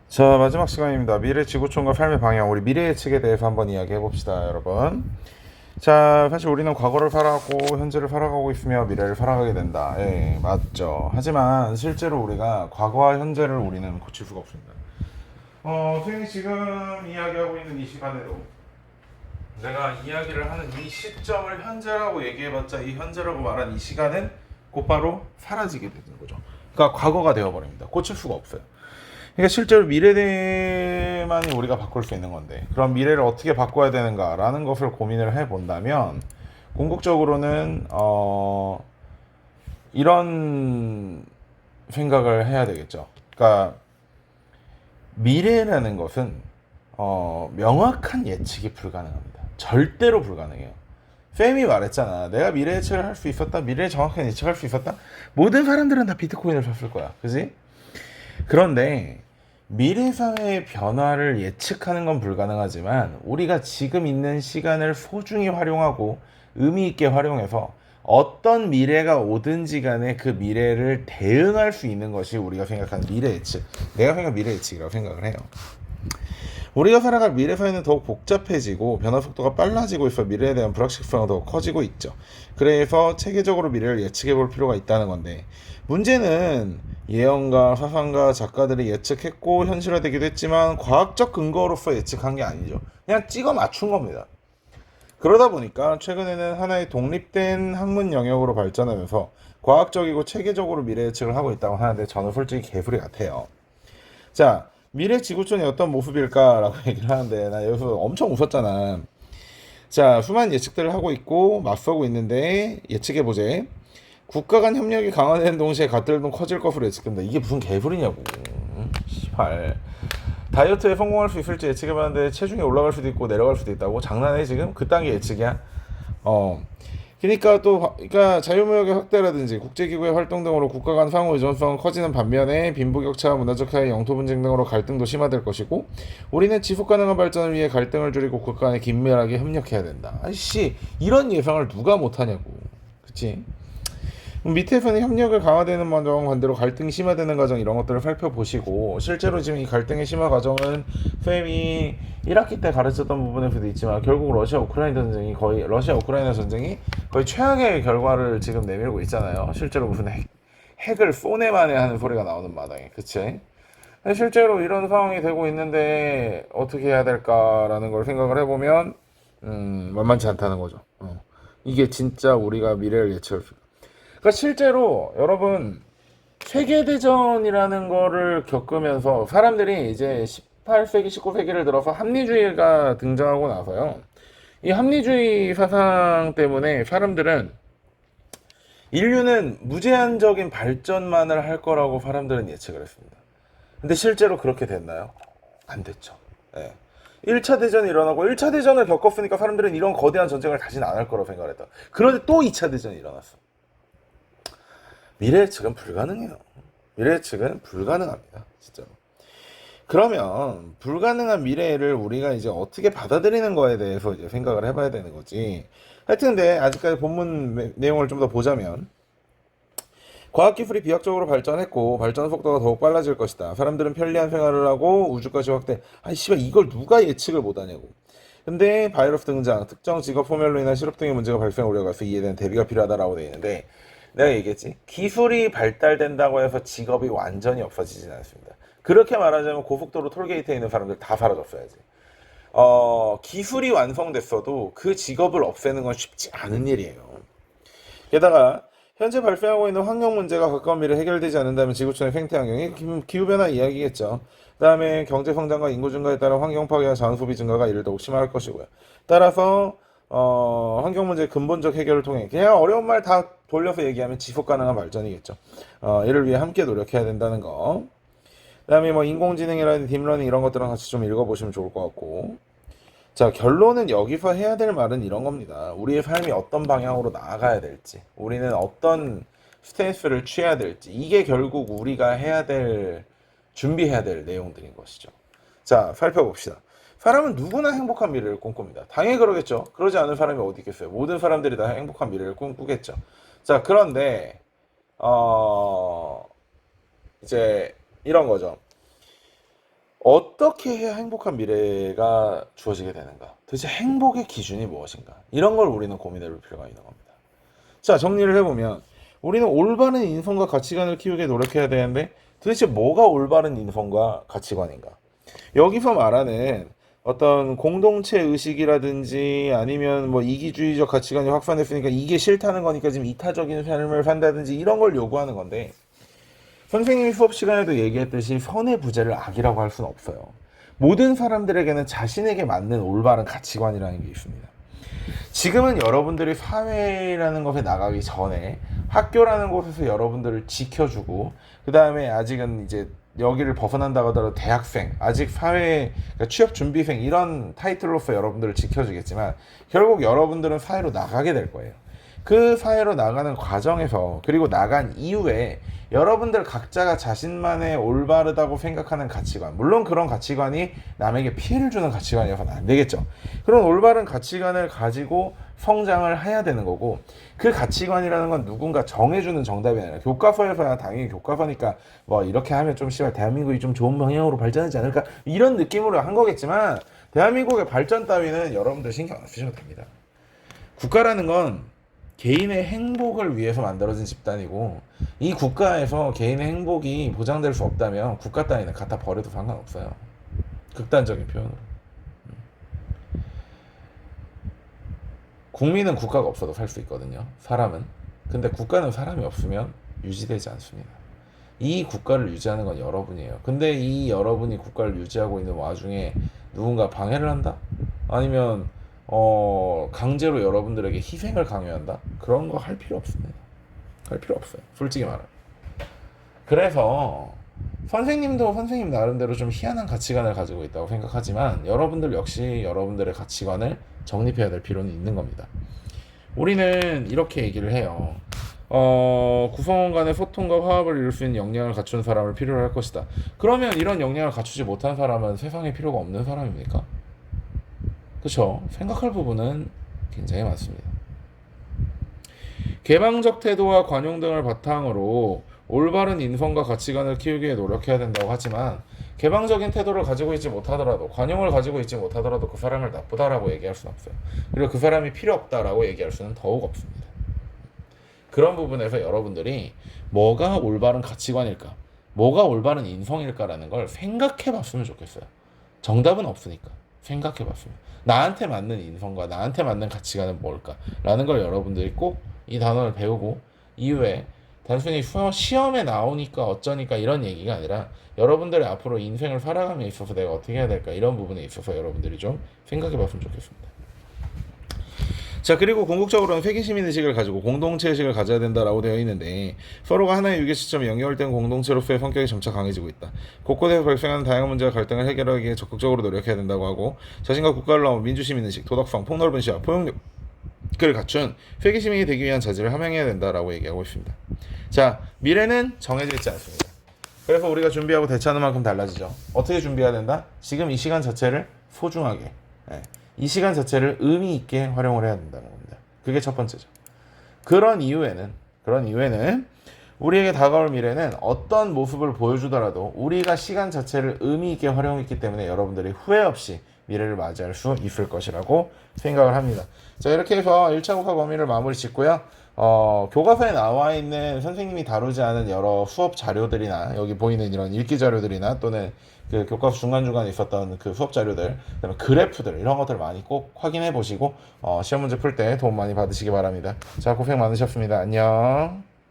자, 마지막 시간입니다. 미래 지구촌과 삶의 방향, 우리 미래 예측에 대해서 한번 이야기해 봅시다, 여러분. 자, 사실 우리는 과거를 살아가고 현재를 살아가고 있으며 미래를 살아가게 된다. 예, 맞죠. 하지만 실제로 우리가 과거와 현재를 우리는 고칠 수가 없습니다. 선생님이 지금 이야기하고 있는 이 시간에도 내가 이야기를 하는 이 시점을 현재라고 얘기해봤자 이 현재라고 말한 이 시간은 곧바로 사라지게 되는 거죠. 그러니까 과거가 되어버립니다. 고칠 수가 없어요. 그러니까 실제로 미래만이 우리가 바꿀 수 있는 건데, 그럼 미래를 어떻게 바꿔야 되는가라는 것을 고민을 해본다면 궁극적으로는 이런 생각을 해야 되겠죠. 그러니까 미래라는 것은 명확한 예측이 불가능합니다. 절대로 불가능해요. 쌤이 말했잖아. 내가 미래 예측을 할 수 있었다. 미래에 정확하게 예측할 수 있었다. 모든 사람들은 다 비트코인을 샀을 거야. 그지? 그런데 미래 사회의 변화를 예측하는 건 불가능하지만 우리가 지금 있는 시간을 소중히 활용하고 의미 있게 활용해서 어떤 미래가 오든지 간에 그 미래를 대응할 수 있는 것이 우리가 생각하는 미래 예측. 내가 생각하는 미래 예측이라고 생각을 해요. 우리가 살아갈 미래 사회는 더욱 복잡해지고 변화 속도가 빨라지고 있어 미래에 대한 불확실성이 더욱 커지고 있죠. 그래서 체계적으로 미래를 예측해 볼 필요가 있다는 건데, 문제는 예언가, 사상가, 작가들이 예측했고 현실화되기도 했지만 과학적 근거로서 예측한 게 아니죠. 그냥 찍어 맞춘 겁니다. 그러다 보니까 최근에는 하나의 독립된 학문 영역으로 발전하면서 과학적이고 체계적으로 미래 예측을 하고 있다고 하는데 저는 솔직히 개소리 같아요. 자, 미래 지구촌이 어떤 모습일까라고 얘기를 하는데 나 여기서 엄청 웃었잖아. 자, 수많은 예측들을 하고 있고 맞서고 있는데 예측해보제. 국가 간 협력이 강화되는 동시에 갈등도 커질 것으로 예측된다. 이게 무슨 개소리냐고. 시발. 다이어트에 성공할 수 있을지 예측해봤는데 체중이 올라갈 수도 있고 내려갈 수도 있다고? 장난해 지금? 그딴 게 예측이야? 어. 그러니까 자유무역의 확대라든지 국제기구의 활동 등으로 국가 간 상호 의존성은 커지는 반면에 빈부격차, 문화적 차이, 영토 분쟁 등으로 갈등도 심화될 것이고, 우리는 지속 가능한 발전을 위해 갈등을 줄이고 국가 간에 긴밀하게 협력해야 된다. 아이씨, 이런 예상을 누가 못하냐고. 그치? 밑에서는 협력을 강화되는 과정, 반대로 갈등이 심화되는 과정, 이런 것들을 살펴보시고, 실제로 지금 이 갈등의 심화 과정은 쌤이 1학기 때 가르쳤던 부분에서도 있지만 결국 러시아 우크라이나 전쟁이 거의 최악의 결과를 지금 내밀고 있잖아요. 실제로 무슨 핵을 쏘네만에 하는 소리가 나오는 마당에, 그치? 실제로 이런 상황이 되고 있는데 어떻게 해야 될까라는 걸 생각을 해보면 만만치 않다는 거죠. 이게 진짜 우리가 미래를 예측할 수. 그러니까 실제로 여러분, 세계대전이라는 거를 겪으면서 사람들이 이제 18세기, 19세기를 들어서 합리주의가 등장하고 나서요. 이 합리주의 사상 때문에 사람들은 인류는 무제한적인 발전만을 할 거라고 사람들은 예측을 했습니다. 근데 실제로 그렇게 됐나요? 안 됐죠. 예. 1차 대전이 일어나고 1차 대전을 겪었으니까 사람들은 이런 거대한 전쟁을 다시는 안 할 거라고 생각을 했다. 그런데 또 2차 대전이 일어났어. 미래 예측은 불가능해요. 미래 예측은 불가능합니다. 진짜로. 그러면 불가능한 미래를 우리가 이제 어떻게 받아들이는 거에 대해서 이제 생각을 해봐야 되는 거지. 하여튼 근데 아직까지 본문 내용을 좀 더 보자면, 과학기술이 비약적으로 발전했고 발전 속도가 더욱 빨라질 것이다. 사람들은 편리한 생활을 하고 우주까지 확대. 아니 씨발, 이걸 누가 예측을 못하냐고. 근데 바이러스 등장, 특정 직업 소멸로 인한 실업 등의 문제가 발생 우려가 있어 이에 대한 대비가 필요하다라고 되어 있는데, 내가 얘기했지. 기술이 발달된다고 해서 직업이 완전히 없어지진 않습니다. 그렇게 말하자면 고속도로 톨게이트에 있는 사람들 다 사라졌어야지. 기술이 완성됐어도 그 직업을 없애는 건 쉽지 않은 일이에요. 게다가 현재 발생하고 있는 환경 문제가 가까운 미래에 해결되지 않는다면 지구촌의 생태 환경이 기후변화 이야기겠죠. 그다음에 경제 성장과 인구 증가에 따른 환경 파괴와 자원 소비 증가가 이를 더욱 심화할 것이고요. 따라서 환경 문제의 근본적 해결을 통해, 그냥 어려운 말 다 돌려서 얘기하면 지속 가능한 발전이겠죠. 이를 위해 함께 노력해야 된다는 거. 그다음에 뭐 인공지능이라든지 딥러닝 이런 것들은 같이 좀 읽어보시면 좋을 것 같고. 자, 결론은 여기서 해야 될 말은 이런 겁니다. 우리의 삶이 어떤 방향으로 나아가야 될지, 우리는 어떤 스탠스를 취해야 될지, 이게 결국 우리가 준비해야 될 내용들인 것이죠. 자, 살펴봅시다. 사람은 누구나 행복한 미래를 꿈꿉니다. 당연히 그러겠죠. 그러지 않은 사람이 어디 있겠어요. 모든 사람들이 다 행복한 미래를 꿈꾸겠죠. 자, 그런데 이제 이런 거죠. 어떻게 해야 행복한 미래가 주어지게 되는가? 도대체 행복의 기준이 무엇인가? 이런 걸 우리는 고민해 볼 필요가 있는 겁니다. 자, 정리를 해보면 우리는 올바른 인성과 가치관을 키우게 노력해야 되는데 도대체 뭐가 올바른 인성과 가치관인가? 여기서 말하는 어떤 공동체 의식이라든지 아니면 뭐 이기주의적 가치관이 확산됐으니까 이게 싫다는 거니까 지금 이타적인 삶을 산다든지 이런 걸 요구하는 건데, 선생님이 수업 시간에도 얘기했듯이 선의 부재를 악이라고 할 수는 없어요. 모든 사람들에게는 자신에게 맞는 올바른 가치관이라는 게 있습니다. 지금은 여러분들이 사회라는 것에 나가기 전에 학교라는 곳에서 여러분들을 지켜주고, 그 다음에 아직은 이제 여기를 벗어난다고 하더라도 대학생, 아직 사회, 그러니까 취업 준비생 이런 타이틀로서 여러분들을 지켜주겠지만 결국 여러분들은 사회로 나가게 될 거예요. 그 사회로 나가는 과정에서, 그리고 나간 이후에 여러분들 각자가 자신만의 올바르다고 생각하는 가치관, 물론 그런 가치관이 남에게 피해를 주는 가치관이어서는 안 되겠죠. 그런 올바른 가치관을 가지고 성장을 해야 되는 거고, 그 가치관이라는 건 누군가 정해주는 정답이 아니라 교과서에서야 당연히 교과서니까 뭐 이렇게 하면 좀 씨발 대한민국이 좀 좋은 방향으로 발전하지 않을까 이런 느낌으로 한 거겠지만, 대한민국의 발전 따위는 여러분들 신경 안 쓰셔도 됩니다. 국가라는 건 개인의 행복을 위해서 만들어진 집단이고, 이 국가에서 개인의 행복이 보장될 수 없다면 국가 따위는 갖다 버려도 상관없어요. 극단적인 표현으로. 국민은 국가가 없어도 살 수 있거든요. 사람은. 근데 국가는 사람이 없으면 유지되지 않습니다. 이 국가를 유지하는 건 여러분이에요. 근데 이 여러분이 국가를 유지하고 있는 와중에 누군가 방해를 한다? 아니면 강제로 여러분들에게 희생을 강요한다? 그런 거 할 필요 없습니다. 할 필요 없어요. 솔직히 말하면. 그래서 선생님도 선생님 나름대로 좀 희한한 가치관을 가지고 있다고 생각하지만 여러분들 역시 여러분들의 가치관을 정립해야 될 필요는 있는 겁니다. 우리는 이렇게 얘기를 해요. 구성원 간의 소통과 화합을 이룰 수 있는 역량을 갖춘 사람을 필요로 할 것이다. 그러면 이런 역량을 갖추지 못한 사람은 세상에 필요가 없는 사람입니까? 그렇죠. 생각할 부분은 굉장히 많습니다. 개방적 태도와 관용 등을 바탕으로 올바른 인성과 가치관을 키우기 위해 노력해야 된다고 하지만, 개방적인 태도를 가지고 있지 못하더라도, 관용을 가지고 있지 못하더라도 그 사람을 나쁘다라고 얘기할 수는 없어요. 그리고 그 사람이 필요 없다라고 얘기할 수는 더욱 없습니다. 그런 부분에서 여러분들이 뭐가 올바른 가치관일까, 뭐가 올바른 인성일까라는 걸 생각해 봤으면 좋겠어요. 정답은 없으니까 생각해 봤으면, 나한테 맞는 인성과 나한테 맞는 가치관은 뭘까 라는 걸 여러분들이 꼭 이 단어를 배우고, 이후에 단순히 시험에 나오니까 어쩌니까 이런 얘기가 아니라 여러분들의 앞으로 인생을 살아감에 있어서 내가 어떻게 해야 될까, 이런 부분에 있어서 여러분들이 좀 생각해 봤으면 좋겠습니다. 자, 그리고 궁극적으로는 세계시민의식을 가지고 공동체의식을 가져야 된다라고 되어 있는데, 서로가 하나의 유기시점에 연결된 공동체로서의 성격이 점차 강해지고 있다. 곳곳에서 발생하는 다양한 문제와 갈등을 해결하기 위해 적극적으로 노력해야 된다고 하고, 자신과 국가를 넘어 민주시민의식, 도덕성, 폭넓은 시야, 포용력을 갖춘 세계시민이 되기 위한 자질을 함양해야 된다라고 얘기하고 있습니다. 자, 미래는 정해져 있지 않습니다. 그래서 우리가 준비하고 대처하는 만큼 달라지죠. 어떻게 준비해야 된다? 지금 이 시간 자체를 소중하게, 이 시간 자체를 의미 있게 활용을 해야 된다는 겁니다. 그게 첫 번째죠. 그런 이후에는 우리에게 다가올 미래는 어떤 모습을 보여주더라도 우리가 시간 자체를 의미 있게 활용했기 때문에 여러분들이 후회 없이 미래를 맞이할 수 있을 것이라고 생각을 합니다. 자, 이렇게 해서 1차 국화 범위를 마무리 짓고요. 교과서에 나와 있는 선생님이 다루지 않은 여러 수업 자료들이나 여기 보이는 이런 읽기 자료들이나 또는 그 교과서 중간중간에 있었던 그 수업 자료들, 그다음에 그래프들, 이런 것들 많이 꼭 확인해 보시고 시험 문제 풀 때 도움 많이 받으시기 바랍니다. 자, 고생 많으셨습니다. 안녕.